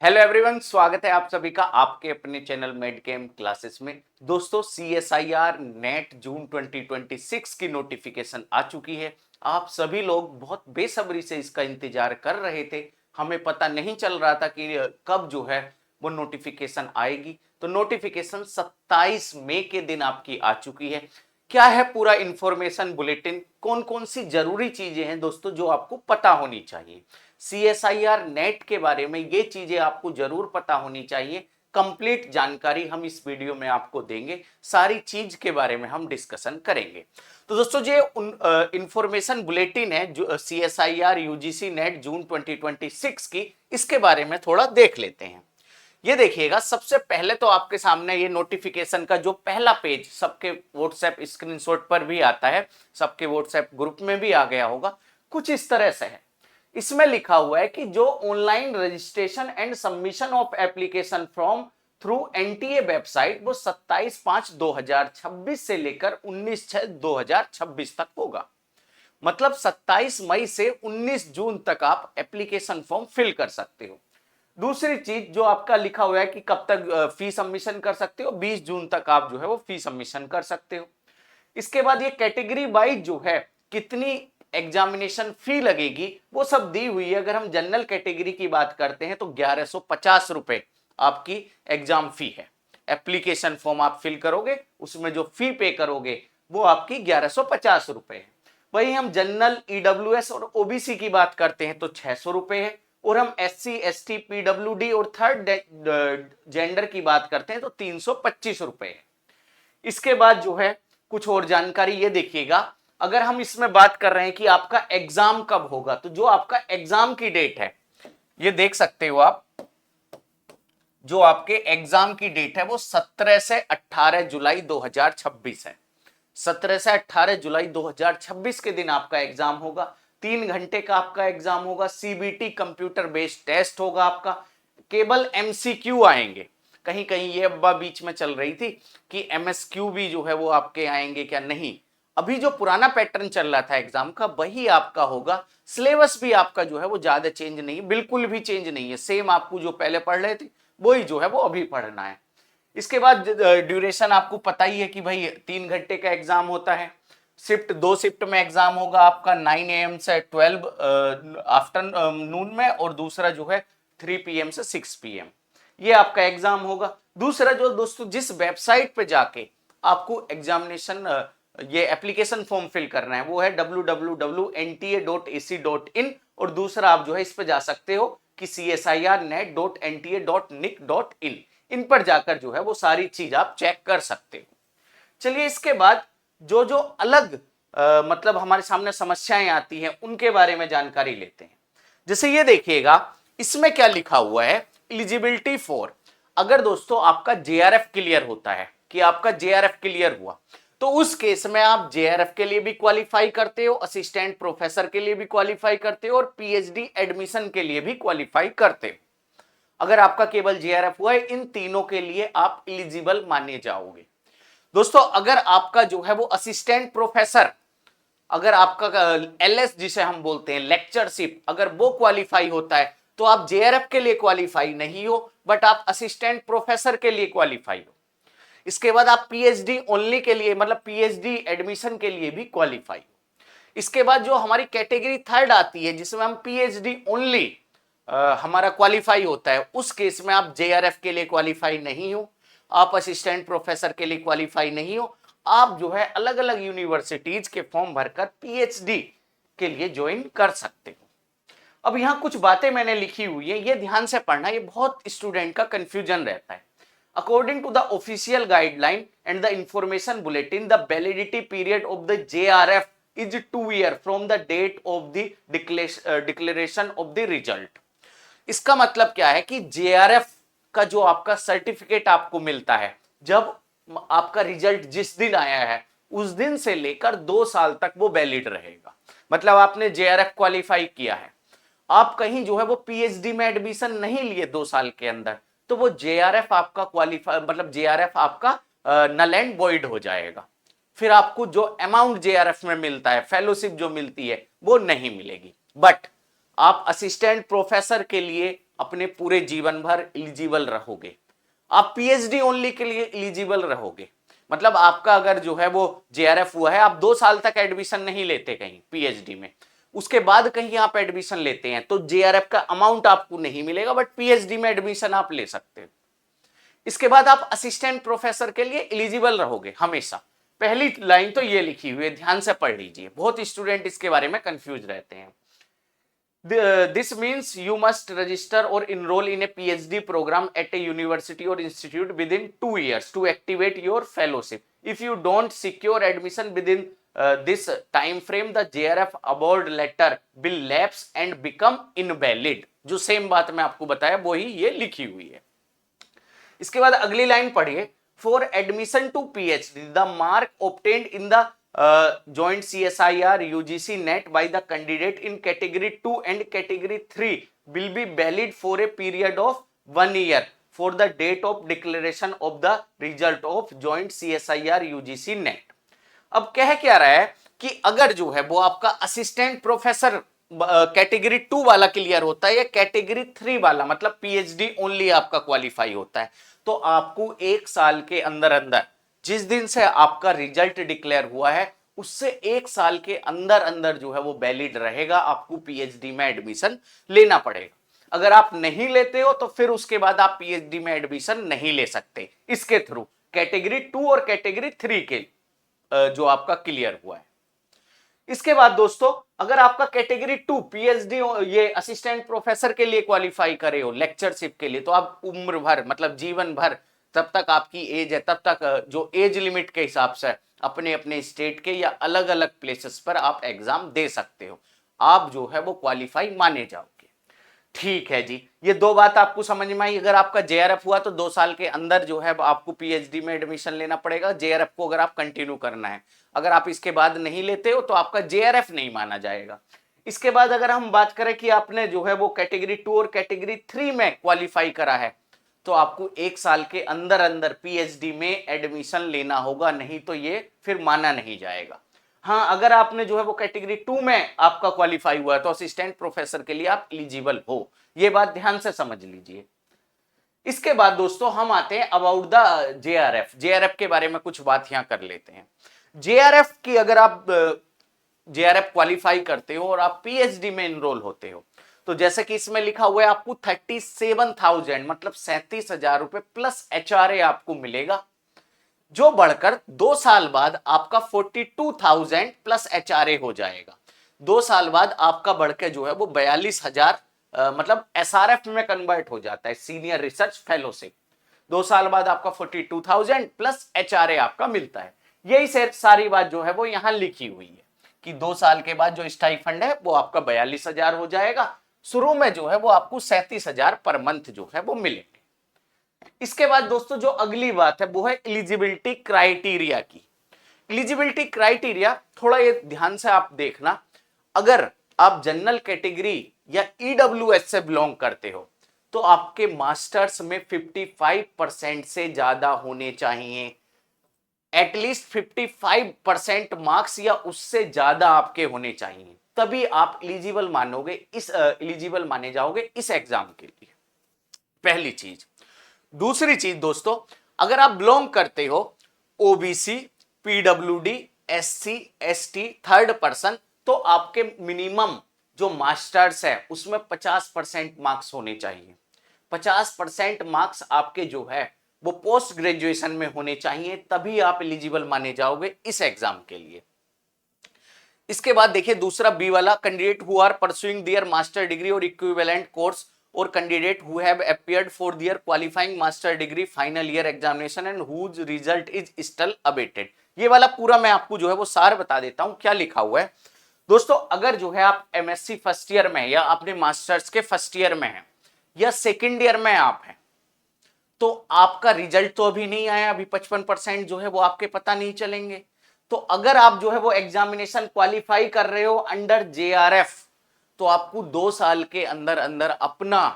Hello everyone, स्वागत है आप सभी का आपके अपने चैनल मेड गेम क्लासेस में। दोस्तों, CSIR नेट जून 2026 की नोटिफिकेशन आ चुकी है। आप सभी लोग बहुत बेसब्री से इसका इंतजार कर रहे थे। हमें पता नहीं चल रहा था कि कब जो है वो नोटिफिकेशन आएगी। तो नोटिफिकेशन 27 मई के दिन आपकी आ चुकी है। क्या है पूरा इंफॉर्मेशन बुलेटिन, कौन कौन सी जरूरी चीजें हैं दोस्तों जो आपको पता होनी चाहिए। CSIR नेट के बारे में ये चीजें आपको जरूर पता होनी चाहिए। कंप्लीट जानकारी हम इस वीडियो में आपको देंगे, सारी चीज के बारे में हम डिस्कशन करेंगे। तो दोस्तों, ये इंफॉर्मेशन बुलेटिन है जो CSIR UGC नेट जून 2026 की, इसके बारे में थोड़ा देख लेते हैं। ये देखिएगा, सबसे पहले तो आपके सामने ये नोटिफिकेशन का जो पहला पेज सबके व्हाट्सएप स्क्रीनशॉट पर भी आता है, सबके व्हाट्सएप ग्रुप में भी आ गया होगा, कुछ इस तरह से है। इसमें लिखा हुआ है कि जो online registration and submission of application form through NTA website वो 27/5/2026 से लेकर 19/6/2026 तक होगा। मतलब 27 मई से 19 जून तक आप एप्लीकेशन फॉर्म फिल कर सकते हो। दूसरी चीज जो आपका लिखा हुआ है कि कब तक फी सबमिशन कर सकते हो, 20 जून तक आप जो है वो फी सबमिशन कर सकते हो। इसके बाद ये कैटेगरी वाइज जो है कितनी एग्जामिनेशन फी लगेगी वो सब दी हुई है। अगर हम जनरल कैटेगरी की बात करते हैं तो 1150 रुपए आपकी एग्जाम फी है। एप्लीकेशन फॉर्म आप फिल करोगे, उसमें जो फी पे करोगे वो आपकी 1150 रुपए है। वही हम जनरल, EWS और OBC की बात करते हैं तो 600 रुपए है। और हम SC ST PWD और थर्ड जेंडर की बात करते हैं तो 325 रुपए है। इसके बाद जो है कुछ और जानकारी ये देखिएगा, अगर हम इसमें बात कर रहे हैं कि आपका एग्जाम कब होगा, तो जो आपका एग्जाम की डेट है ये देख सकते हो आप। जो आपके एग्जाम की डेट है वो 17 से 18 जुलाई 2026 है। 17 से 18 जुलाई 2026 के दिन आपका एग्जाम होगा। 3 घंटे का आपका एग्जाम होगा। CBT कंप्यूटर बेस्ड टेस्ट होगा आपका। केवल MCQ आएंगे। कहीं कहीं ये अब्बा बीच में चल रही थी कि MSQ भी जो है वो आपके आएंगे क्या, नहीं। अभी जो पुराना पैटर्न चल रहा था एग्जाम का वही आपका होगा। सिलेबस भी आपका जो है वो ज्यादा चेंज नहीं है, बिल्कुल भी चेंज नहीं है। सेम आपको जो पहले पढ़ रहे थे वही जो है वो अभी पढ़ना है। इसके बाद ड्यूरेशन आपको पता ही है कि भाई 3 घंटे का एग्जाम होता है। दो शिफ्ट में एग्जाम होगा आपका, 9 AM से 12 आफ्टरनून में, और दूसरा जो है 3 PM से 6 PM। ये आपका एग्जाम होगा। दूसरा जो दोस्तों, जिस वेबसाइट पे जाके आपको एग्जामिनेशन ये एप्लीकेशन फॉर्म फिल करना है वो है www.nta.ac.in। और दूसरा आप जो है इस पे जा सकते हो कि csirnet.nta.nic.in। इन पर जाकर जो है वो सारी चीज आप चेक कर सकते हो। चलिए, इसके बाद जो जो अलग मतलब हमारे सामने समस्याएं आती हैं उनके बारे में जानकारी लेते हैं। जैसे ये देखिएगा, इसमें क्या लिखा हुआ है, एलिजिबिलिटी फॉर। अगर दोस्तों आपका JRF क्लियर होता है कि आपका JRF क्लियर हुआ, तो उस केस में आप JRF के लिए भी क्वालिफाई करते हो, असिस्टेंट प्रोफेसर के लिए भी क्वालिफाई करते हो, और PhD एडमिशन के लिए भी क्वालिफाई करते हो। अगर आपका केवल JRF हुआ है, इन तीनों के लिए आप एलिजिबल माने जाओगे। दोस्तों, अगर आपका जो है वो असिस्टेंट प्रोफेसर, अगर आपका LS जिसे हम बोलते हैं लेक्चरशिप, अगर वो क्वालिफाई होता है तो आप JRF के लिए क्वालिफाई नहीं हो, बट आप असिस्टेंट प्रोफेसर के लिए क्वालिफाई हो। इसके बाद आप PhD ओनली के लिए, मतलब PhD एडमिशन के लिए भी क्वालिफाई हो। इसके बाद जो हमारी कैटेगरी थर्ड आती है जिसमें हम PhD ओनली हमारा क्वालिफाई होता है, उस केस में आप JRF के लिए क्वालिफाई नहीं हो, आप असिस्टेंट प्रोफेसर के लिए क्वालिफाई नहीं हो। आप जो है अलग अलग यूनिवर्सिटीज के फॉर्म भरकर PhD के लिए ज्वाइन कर सकते हो। अब यहां कुछ बातें मैंने लिखी हुई है, ये ध्यान से पढ़ना, ये बहुत स्टूडेंट का कंफ्यूजन रहता है। According to the official guideline and the information bulletin, the validity period of the JRF is 2 years from the date of the declaration of the result। इसका मतलब क्या है कि JRF का जो आपका सर्टिफिकेट आपको मिलता है, जब आपका रिजल्ट जिस दिन आया है उस दिन से लेकर 2 साल तक वो वैलिड रहेगा। मतलब आपने JRF क्वालिफाई किया है, आप कहीं जो है वो PhD में एडमिशन नहीं लिए 2 साल के अंदर, तो वो JRF आपका क्वालिफाई, मतलब JRF आपका नल एंड वॉइड हो जाएगा। फिर आपको जो अमाउंट JRF में मिलता है, फेलोशिप जो मिलती है, वो नहीं मिलेगी। बट आप असिस्टेंट प्रोफेसर के लिए अपने पूरे जीवन भर एलिजिबल रहोगे। आप पीएचडी ओनली के लिए एलिजिबल रहोगे। मतलब आपका अगर जो है वो जेआरएफ हुआ है, आप 2 साल तक एडमिशन नहीं लेते कहीं पीएचडी में, उसके बाद कहीं आप एडमिशन लेते हैं तो जेआरएफ का अमाउंट आपको नहीं मिलेगा, बट पीएचडी में एडमिशन आप ले सकते हो। इसके बाद आप असिस्टेंट प्रोफेसर के लिए एलिजिबल रहोगे हमेशा। पहली लाइन तो ये लिखी हुई है, ध्यान से पढ़ लीजिए, बहुत स्टूडेंट इसके बारे में कंफ्यूज रहते हैं। This means you must register or enroll in a PhD program at a university or institute within 2 years to activate your fellowship. If you don't secure admission within this time frame, the JRF award letter will lapse and become invalid. जो same बात मैं आपको बताया वही ये लिखी हुई है। इसके बाद अगली लाइन पढ़िए, for admission to PhD the mark obtained in the joint CSIR UGC NET by the candidate in category 2 and category 3 will be valid for a period of 1 year for the date of declaration of the result of joint CSIR UGC NET। अब कह क्या रहा है कि अगर जो है वो आपका असिस्टेंट प्रोफेसर कैटेगरी 2 वाला क्लियर होता है या कैटेगरी 3 वाला, मतलब पीएचडी ओनली आपका क्वालिफाई होता है, तो आपको 1 साल के अंदर अंदर, जिस दिन से आपका रिजल्ट डिक्लेयर हुआ है उससे 1 साल के अंदर अंदर जो है वो वैलिड रहेगा, आपको पीएचडी में एडमिशन लेना पड़ेगा। अगर आप नहीं लेते हो तो फिर उसके बाद आप पीएचडी में एडमिशन नहीं ले सकते इसके थ्रू, कैटेगरी 2 और कैटेगरी 3 के जो आपका क्लियर हुआ है। इसके बाद दोस्तों, अगर आपका कैटेगरी 2 पीएचडी ये असिस्टेंट प्रोफेसर के लिए क्वालिफाई करे हो लेक्चरशिप के लिए, तो आप उम्र भर मतलब जीवन भर तब तक आपकी एज है, तब तक जो एज लिमिट के हिसाब से अपने अपने स्टेट के या अलग अलग प्लेसेस पर आप एग्जाम दे सकते हो, आप जो है वो क्वालिफाई माने जाओगे। ठीक है जी, ये 2 बात आपको समझ में आई। अगर आपका जेआरएफ हुआ तो 2 साल के अंदर जो है आपको पीएचडी में एडमिशन लेना पड़ेगा, जेआरएफ को अगर आप कंटिन्यू करना है। अगर आप इसके बाद नहीं लेते हो तो आपका जेआरएफ नहीं माना जाएगा। इसके बाद अगर हम बात करें कि आपने जो है वो कैटेगरी 2 और कैटेगरी 3 में क्वालिफाई करा है, तो आपको 1 साल के अंदर अंदर पीएचडी में एडमिशन लेना होगा, नहीं तो ये फिर माना नहीं जाएगा। हाँ, अगर आपने जो है वो कैटेगरी 2 में आपका क्वालिफाई हुआ है तो असिस्टेंट प्रोफेसर के लिए आप एलिजिबल हो, ये बात ध्यान से समझ लीजिए। इसके बाद दोस्तों हम आते हैं अबाउट द जेआरएफ। जेआरएफ के बारे में कुछ बात यहां कर लेते हैं। जेआरएफ की अगर आप जेआरएफ क्वालिफाई करते हो और आप पीएचडी में एनरोल होते हो, तो जैसे कि इसमें लिखा हुआ है आपको 37,000 मतलब 37,000 रुपए प्लस एचआरए आपको मिलेगा, जो बढ़कर 2 साल बाद आपका 42,000 प्लस एचआरए हो जाएगा। 2 साल बाद आपका बढ़ के जो है वो 42,000 मतलब एसआरएफ में कन्वर्ट हो जाता है, सीनियर रिसर्च फेलोशिप। 2 साल बाद आपका 42,000 प्लस एचआरए आपका मिलता है। यही सारी बात जो है वो यहाँ लिखी हुई है कि 2 साल के बाद जो स्टाइफंड है वो आपका 42,000 हो जाएगा। शुरू में जो है वो आपको 37,000 पर मंथ जो है वो मिलेंगे। इसके बाद दोस्तों जो अगली बात है वो है एलिजिबिलिटी क्राइटेरिया की। एलिजिबिलिटी क्राइटेरिया थोड़ा ये ध्यान से आप देखना, अगर आप जनरल कैटेगरी या ईडब्ल्यूएस से बिलोंग करते हो तो आपके मास्टर्स में 55% से ज्यादा होने चाहिए, एटलीस्ट 55% मार्क्स या उससे ज्यादा आपके होने चाहिए, तभी आप एलिजिबल एलिजिबल माने जाओगे इस एग्जाम के लिए। पहली चीज। दूसरी चीज दोस्तों, अगर आप बिलोंग करते हो OBC, PWD, SC, ST, third person, तो आपके मिनिमम जो मास्टर्स है उसमें 50% मार्क्स होने चाहिए। 50% मार्क्स आपके जो है वो पोस्ट ग्रेजुएशन में होने चाहिए, तभी आप एलिजिबल माने जाओगे इस एग्जाम के लिए। इसके बाद देखिए दूसरा बी वाला, candidate who are pursuing their master degree और इक्विवेलेंट कोर्स और candidate who have appeared for their qualifying master degree final year examination and whose result is still awaited. ये वाला पूरा मैं आपको जो है वो सार बता देता हूं क्या लिखा हुआ है। दोस्तों अगर जो है आप एमएससी फर्स्ट ईयर में या अपने मास्टर्स के फर्स्ट ईयर में हैं या सेकेंड ईयर में आप हैं, तो आपका रिजल्ट तो अभी नहीं आया, अभी 55% जो है वो आपके पता नहीं चलेंगे। तो अगर आप जो है वो एग्जामिनेशन क्वालिफाई कर रहे हो अंडर जेआरएफ, तो आपको 2 साल के अंदर अंदर अपना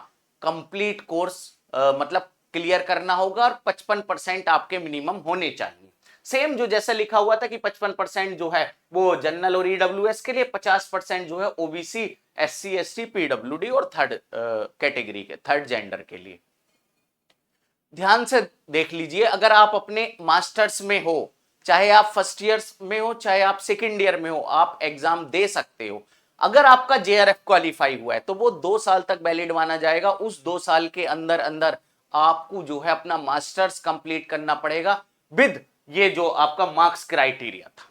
कंप्लीट कोर्स मतलब क्लियर करना होगा और 55% आपके मिनिमम होने चाहिए, सेम जो जैसा लिखा हुआ था कि 55% जो है वो जनरल और ईडब्ल्यूएस के लिए, 50% जो है ओबीसी, एससी, एसटी, पीडब्ल्यूडी और थर्ड कैटेगरी के, थर्ड जेंडर के लिए। ध्यान से देख लीजिए, अगर आप अपने मास्टर्स में हो, चाहे आप फर्स्ट ईयर में हो चाहे आप सेकेंड ईयर में हो, आप एग्जाम दे सकते हो। अगर आपका जेआरएफ क्वालिफाई हुआ है तो वो 2 साल तक वैलिड माना जाएगा। उस 2 साल के अंदर अंदर आपको जो है अपना मास्टर्स कंप्लीट करना पड़ेगा विद ये जो आपका मार्क्स क्राइटेरिया था।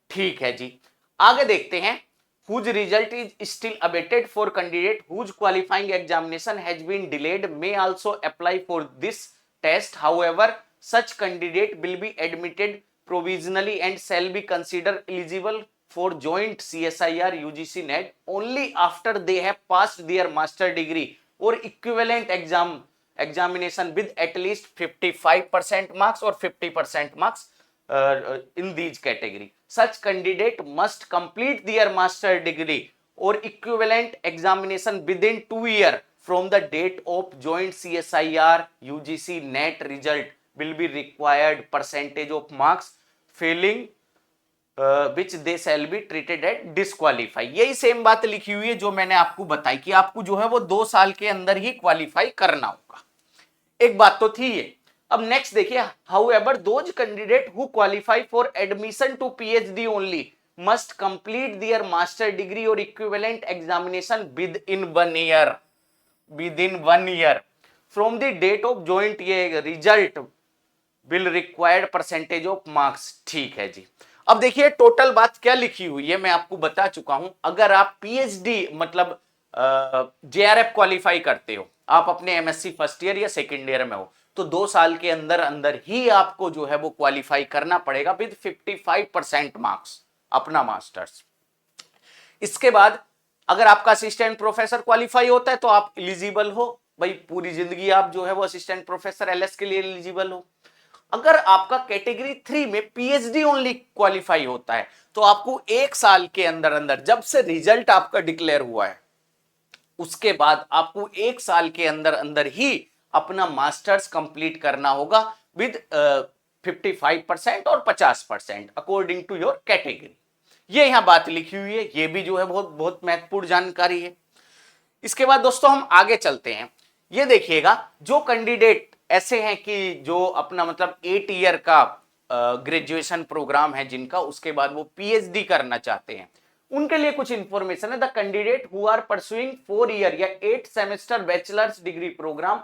ठीक है जी, आगे देखते हैं। whose result is still awaited for candidate whose qualifying examination has been delayed may also apply for this test. However, such candidate will be admitted provisionally and shall be considered eligible for joint CSIR UGC NET only after they have passed their master degree or equivalent examination with at least 55% marks or 50% marks in these category. Such candidate must complete their master degree or equivalent examination within 2 years from the date of joint CSIR UGC NET result will be required percentage of marks failing which they shall be treated as disqualify। यही same बात लिखी हुई है जो मैंने आपको बताई कि आपको जो है वो 2 साल के अंदर ही क्वालिफाई करना होगा। एक बात तो थी ये। अब नेक्स्ट देखिए, however those candidate who qualify for admission to PhD only must complete their master degree or equivalent examination within 1 year, within 1 year from the date of joint ये result will required percentage of marks। ठीक है जी, अब देखिए total बात क्या लिखी हुई है मैं आपको बता चुका हूं। अगर आप पीएचडी मतलब जेआरएफ क्वालिफाई करते हो, आप अपने एमएससी फर्स्ट ईयर या सेकेंड ईयर में हो, तो 2 साल के अंदर अंदर ही आपको जो है वो क्वालिफाई करना पड़ेगा विद 55% मार्क्स अपना मास्टर्स। इसके बाद अगर आपका असिस्टेंट प्रोफेसर क्वालिफाई होता है तो आप एलिजिबल हो, भाई पूरी जिंदगी आप जो है वो असिस्टेंट प्रोफेसर एलएस के लिए एलिजिबल हो। अगर आपका कैटेगरी 3 में पीएचडी ओनली क्वालिफाई होता है तो आपको 1 साल के अंदर अंदर, जब से रिजल्ट आपका डिक्लेयर हुआ है उसके बाद आपको 1 साल के अंदर अंदर ही अपना मास्टर्स कंप्लीट करना होगा विद 55% और 50% अकॉर्डिंग टू योर कैटेगरी। ये यहां बात लिखी हुई है, ये भी जो है बहुत बहुत महत्वपूर्ण जानकारी है। इसके बाद दोस्तों हम आगे चलते हैं। ये देखिएगा, जो कैंडिडेट ऐसे हैं कि जो अपना मतलब 8 ईयर का ग्रेजुएशन प्रोग्राम है जिनका, उसके बाद वो पीएचडी करना चाहते हैं, उनके लिए कुछ इंफॉर्मेशन है। The candidate who are pursuing 4 year या 8 semester bachelors degree program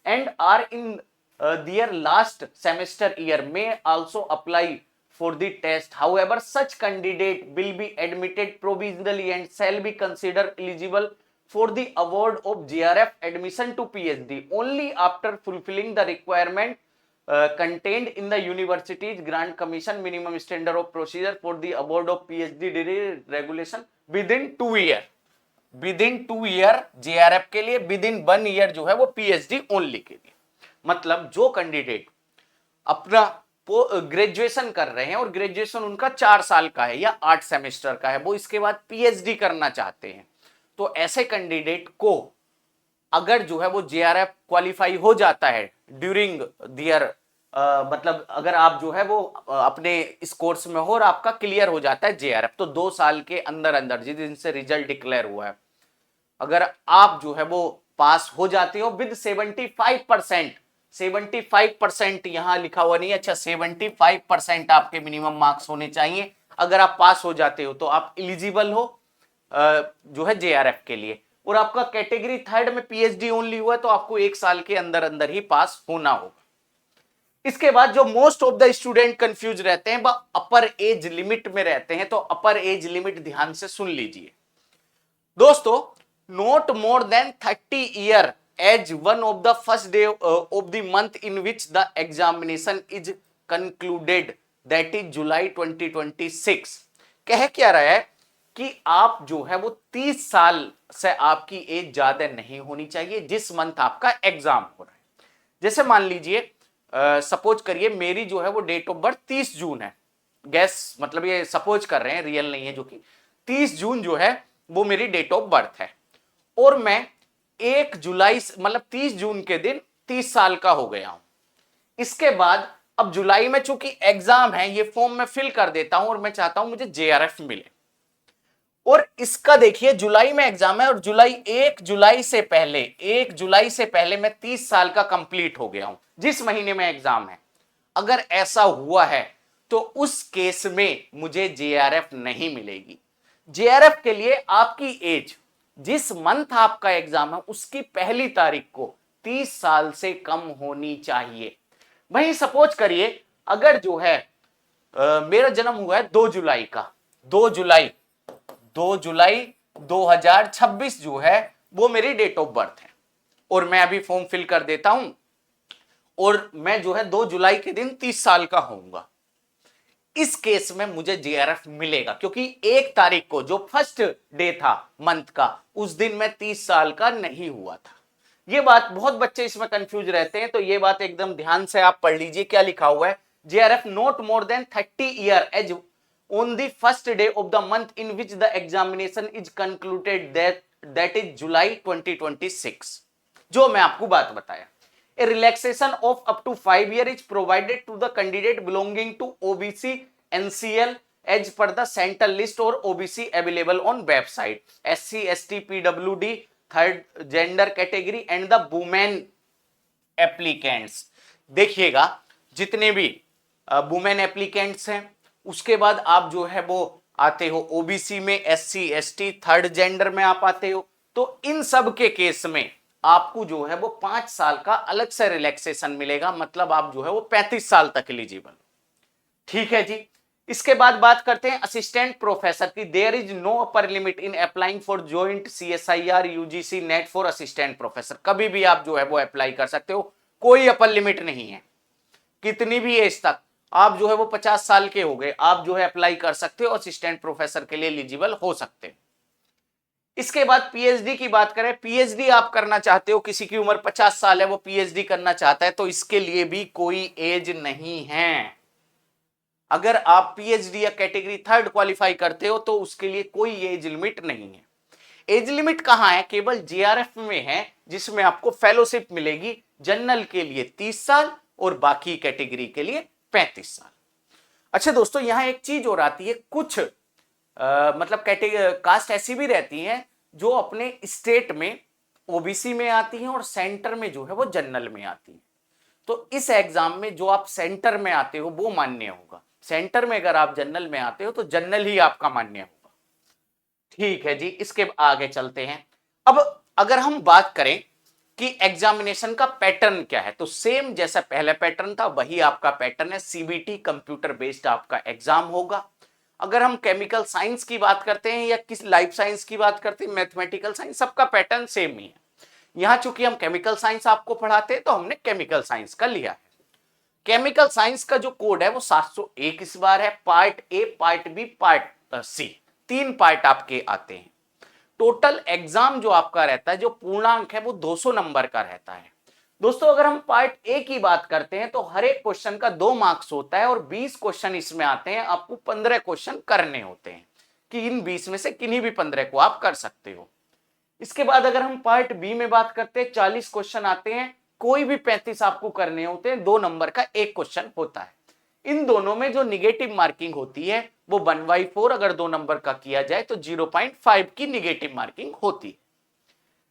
and are in their last semester year में also apply for the test. However, such candidate will be admitted provisionally and shall be considered eligible for the award of JRF admission to PhD only after fulfilling the requirement contained in the university's grant commission minimum standard of procedure for the award of PhD degree regulation within 2 year। within 2 year JRF के लिए, within 1 year जो है वो PhD only के लिए। मतलब जो candidate अपना ग्रेजुएशन कर रहे हैं और ग्रेजुएशन उनका 4 साल का है या 8 सेमेस्टर का है, वो इसके बाद पीएचडी करना चाहते हैं, तो ऐसे कैंडिडेट को अगर जो है वो जेआरएफ क्वालिफाई हो जाता है ड्यूरिंग दियर मतलब अगर आप जो है वो अपने इस कोर्स में हो और आपका क्लियर हो जाता है जेआरएफ, तो 2 साल के अंदर अंदर जिस दिन से रिजल्ट डिक्लेयर हुआ है, अगर आप जो है वो पास हो जाते हो विद 75%, 75% यहां लिखा हुआ नहीं है, अच्छा 75% आपके मिनिमम मार्क्स होने चाहिए। अगर आप पास हो जाते हो तो आप एलिजिबल हो जो है जेआरएफ के लिए, और आपका कैटेगरी 3 में पीएचडी ओनली हुआ है तो आपको 1 साल के अंदर अंदर ही पास होना होगा। इसके बाद जो most of the student confuse रहते हैं वह अपर एज लिमिट में रहते हैं, तो अपर एज लिमिट ध्यान से सुन लीजिए दोस्तों। Not more than 30 year as one of the first day of the month in which the examination is concluded, that is July 2026। कह क्या रहा है कि आप जो है वो 30 साल से आपकी एज ज्यादा नहीं होनी चाहिए जिस मंथ आपका एग्जाम हो रहा है। जैसे मान लीजिए सपोज करिए मेरी जो है वो डेट ऑफ बर्थ 30 जून है, गैस मतलब ये सपोज कर रहे हैं, रियल नहीं है, जो कि 30 जून जो है वो मेरी डेट ऑफ बर्थ है, और मैं 1 जुलाई मतलब 30 जून के दिन 30 साल का हो गया हूं। इसके बाद अब जुलाई में चूंकि एग्जाम है, ये फॉर्म मैं फिल कर देता हूं और मैं चाहता हूं मुझे जेआरएफ मिले। और इसका देखिए जुलाई में एग्जाम है और एक जुलाई से पहले मैं 30 साल का कंप्लीट हो गया हूं जिस महीने में एग्जाम है। अगर ऐसा हुआ है तो उस केस में मुझे जेआरएफ नहीं मिलेगी। जेआरएफ के लिए आपकी एज, जिस मंथ आपका एग्जाम है उसकी पहली तारीख को 30 साल से कम होनी चाहिए। वहीं सपोज करिए अगर जो है मेरा जन्म हुआ है 2 जुलाई का, 2 जुलाई 2026 जो है वो मेरी डेट ऑफ बर्थ है और मैं अभी फॉर्म फिल कर देता हूं और मैं जो है 2 जुलाई के दिन 30 साल का होऊंगा। इस केस में मुझे जेआरएफ मिलेगा क्योंकि 1 तारीख को जो फर्स्ट डे था मंथ का उस दिन मैं 30 साल का नहीं हुआ था। ये बात बहुत बच्चे इसमें कंफ्यूज रहते हैं, तो ये बात एकदम ध्यान से आप पढ़ लीजिए। क्या लिखा हुआ है, JRF not more than 30 year age on the first day of the month in which the examination is concluded, that is July 2026। जो मैं आपको बात बताया, a relaxation of up to 5 years is provided to the candidate belonging to OBC NCL as per the central list or OBC available on website, SC ST PWD third gender category and the women applicants। देखिएगा जितने भी women applicants हैं, उसके बाद आप जो है वो आते हो ओबीसी में, एससी एसटी थर्ड जेंडर में आप आते हो, तो इन सब के केस में आपको जो है वो 5 साल का अलग से रिलैक्सेशन मिलेगा। मतलब आप जो है वो 35 साल तक एलिजिबल। ठीक है जी। इसके बाद बात करते हैं असिस्टेंट प्रोफेसर की। There is no upper limit in applying for joint CSIR UGC NET for assistant professor. कभी भी आप जो है वो अप्लाई कर सकते हो, कोई अपर लिमिट नहीं है। कितनी भी एज तक आप जो है वो 50 साल के हो गए, आप जो है अप्लाई कर सकते हो, असिस्टेंट प्रोफेसर के लिए एलिजिबल हो सकते हैं। इसके बाद पीएचडी की बात करें, पीएचडी आप करना चाहते हो, किसी की उम्र 50 साल है, वो पीएचडी करना चाहता है, तो इसके लिए भी कोई एज नहीं है। अगर आप पीएचडी या कैटेगरी थर्ड क्वालिफाई करते हो तो उसके लिए कोई एज लिमिट नहीं है। एज लिमिट कहां है, केवल जेआरएफ में है, जिसमें आपको फेलोशिप मिलेगी। जनरल के लिए 30 साल और बाकी कैटेगरी के लिए 35 साल। अच्छा दोस्तों, यहां एक चीज और आती है, कुछ मतलब कास्ट ऐसी भी रहती हैं जो अपने स्टेट में ओबीसी में आती हैं और सेंटर में जो है वो जनरल में आती हैं। तो इस एग्जाम में जो आप सेंटर में आते हो वो मान्य होगा। सेंटर में अगर आप जनरल में आते हो तो जनरल ही आपका मान्य होगा। ठीक है जी। इसके आगे चलते हैं। अब अगर हम बात करें कि एग्जामिनेशन का पैटर्न क्या है, तो सेम जैसा पहले पैटर्न था वही आपका पैटर्न है। सीबीटी कंप्यूटर बेस्ड आपका एग्जाम होगा। अगर हम केमिकल साइंस की बात करते हैं या किस लाइफ साइंस की बात करते हैं, मैथमेटिकल साइंस, सबका पैटर्न सेम ही है। यहां चूंकि हम केमिकल साइंस आपको पढ़ाते हैं तो हमने केमिकल साइंस का लिया है। केमिकल साइंस का जो कोड है वो 701 इस बार है। Part A, part B, part C, 3 part आपके आते हैं। टोटल एग्जाम जो आपका रहता है, जो पूर्णांक है वो 200 नंबर का रहता है। दोस्तों अगर हम पार्ट ए की बात करते हैं तो हर एक क्वेश्चन का 2 मार्क्स होता है और 20 क्वेश्चन इसमें आते हैं। आपको 15 क्वेश्चन करने होते हैं कि इन 20 में से किन्हीं भी 15 को आप कर सकते हो। इसके बाद अगर हम पार्ट बी में बात करते हैं, 40 क्वेश्चन आते हैं, कोई भी 35 आपको करने होते हैं। 2 नंबर का एक क्वेश्चन होता है। इन दोनों में जो निगेटिव मार्किंग होती है वो 1/4, अगर 2 नंबर का किया जाए तो 0.5 की निगेटिव मार्किंग होती है।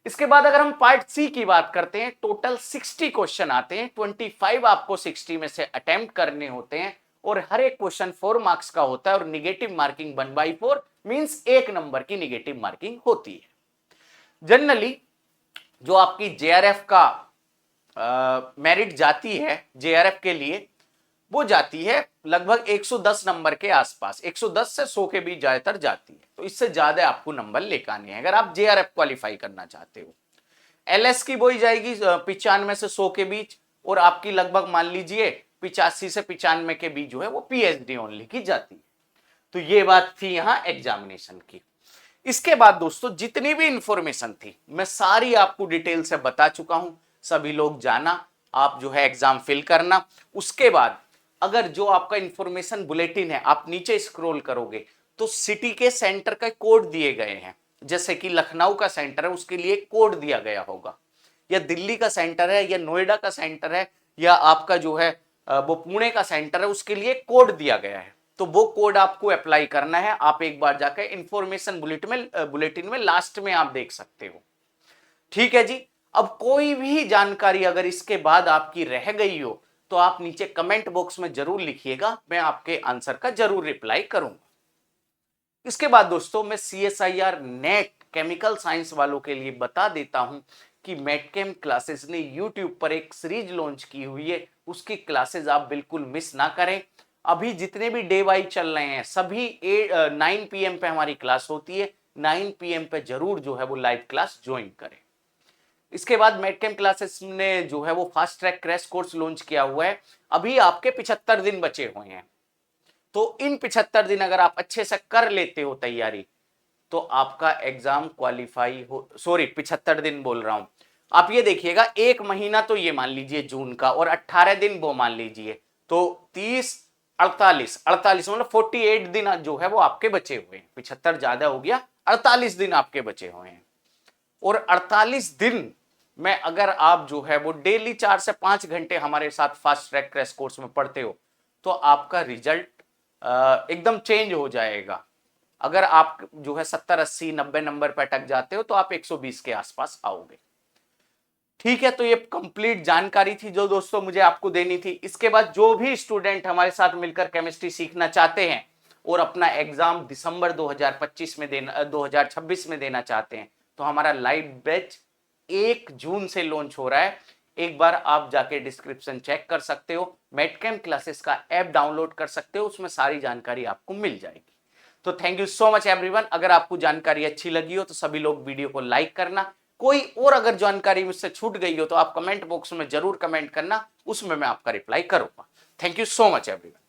इसके बाद अगर हम पार्ट सी की बात करते हैं, टोटल 60 क्वेश्चन आते हैं। 25 आपको 60 में से अटेम्प्ट करने होते हैं और हर एक क्वेश्चन 4 मार्क्स का होता है और निगेटिव मार्किंग 1/4 मींस 1 नंबर की निगेटिव मार्किंग होती है। जनरली जो आपकी जेआरएफ का मेरिट जाती है जेआरएफ के लिए, वो जाती है लगभग 110 नंबर के आसपास। 110 से 100 के बीच ज्यादातर जाती है, तो इससे ज्यादा आपको नंबर लेकर आने हैं अगर आप जेआरएफ क्वालिफाई करना चाहते हो। एलएस की वही जाएगी 95 से 100 के बीच, और आपकी लगभग मान लीजिए 85 से 95 के बीच जो है वो पीएचडी ओनली की जाती है। तो ये बात थी यहाँ एग्जामिनेशन की। इसके बाद दोस्तों जितनी भी इंफॉर्मेशन थी मैं सारी आपको डिटेल से बता चुका हूं। सभी लोग जाना, आप जो है एग्जाम फिल करना। उसके बाद अगर जो आपका इंफॉर्मेशन बुलेटिन है, आप नीचे स्क्रॉल करोगे तो सिटी के सेंटर का कोड दिए गए हैं। जैसे कि लखनऊ का सेंटर है उसके लिए कोड दिया गया होगा, या दिल्ली का सेंटर है, या नोएडा का सेंटर है, या आपका जो है वो पुणे का सेंटर है, उसके लिए कोड दिया गया है। तो वो कोड आपको अप्लाई करना है। आप एक बार जाकर इंफॉर्मेशन बुलेटिन में लास्ट में आप देख सकते हो। ठीक है जी। अब कोई भी जानकारी अगर इसके बाद आपकी रह गई हो तो आप नीचे कमेंट बॉक्स में जरूर लिखिएगा, मैं आपके आंसर का जरूर रिप्लाई करूंगा। इसके बाद दोस्तों मैं CSIR नेट केमिकल साइंस वालों के लिए बता देता हूं कि मेडकेम क्लासेस ने यूट्यूब पर एक सीरीज लॉन्च की हुई है, उसकी क्लासेस आप बिल्कुल मिस ना करें। अभी जितने भी डे वाइज चल रहे हैं सभी 9 PM पे हमारी क्लास होती है। 9 PM पे जरूर जो है वो लाइव क्लास ज्वाइन करें। इसके बाद मेडकेम क्लासेस ने जो है वो fast track crash course launch किया हुआ है। अभी आपके 75 दिन बचे हुए हैं, तो इन 75 दिन अगर आप अच्छे से कर लेते हो तैयारी तो आपका एग्जाम क्वालिफाई हो। सॉरी, 75 दिन बोल रहा हूं। आप ये देखिएगा, एक महीना तो ये मान लीजिए जून का और 18 दिन वो मान लीजिए, तो 30 48 मतलब 48 दिन जो है वो आपके बचे हुए हैं। 75 ज्यादा हो गया, 48 दिन आपके बचे हुए हैं। और 48 दिन में अगर आप जो है वो डेली 4 से 5 घंटे हमारे साथ फास्ट ट्रैक क्रैश कोर्स में पढ़ते हो तो आपका रिजल्ट एकदम चेंज हो जाएगा। अगर आप जो है 70 80 90 नंबर पर अटक जाते हो तो आप 120 के आसपास आओगे। ठीक है, तो ये कंप्लीट जानकारी थी जो दोस्तों मुझे आपको देनी थी। इसके बाद जो भी स्टूडेंट हमारे साथ मिलकर केमिस्ट्री सीखना चाहते हैं और अपना एग्जाम दिसंबर 2025 में देना 2026 में देना चाहते हैं तो हमारा लाइव बैच 1 जून से लॉन्च हो रहा है। एक बार आप जाके डिस्क्रिप्शन चेक कर सकते हो, मेडकेम क्लासेस का ऐप डाउनलोड कर सकते हो, उसमें सारी जानकारी आपको मिल जाएगी। तो thank you so much everyone. अगर आपको जानकारी अच्छी लगी हो तो सभी लोग वीडियो को लाइक करना। कोई और अगर जानकारी मुझसे छूट गई हो तो आप कमेंट बॉक्स में जरूर कमेंट करना, उसमें मैं आपका रिप्लाई करूंगा। Thank you so much everyone.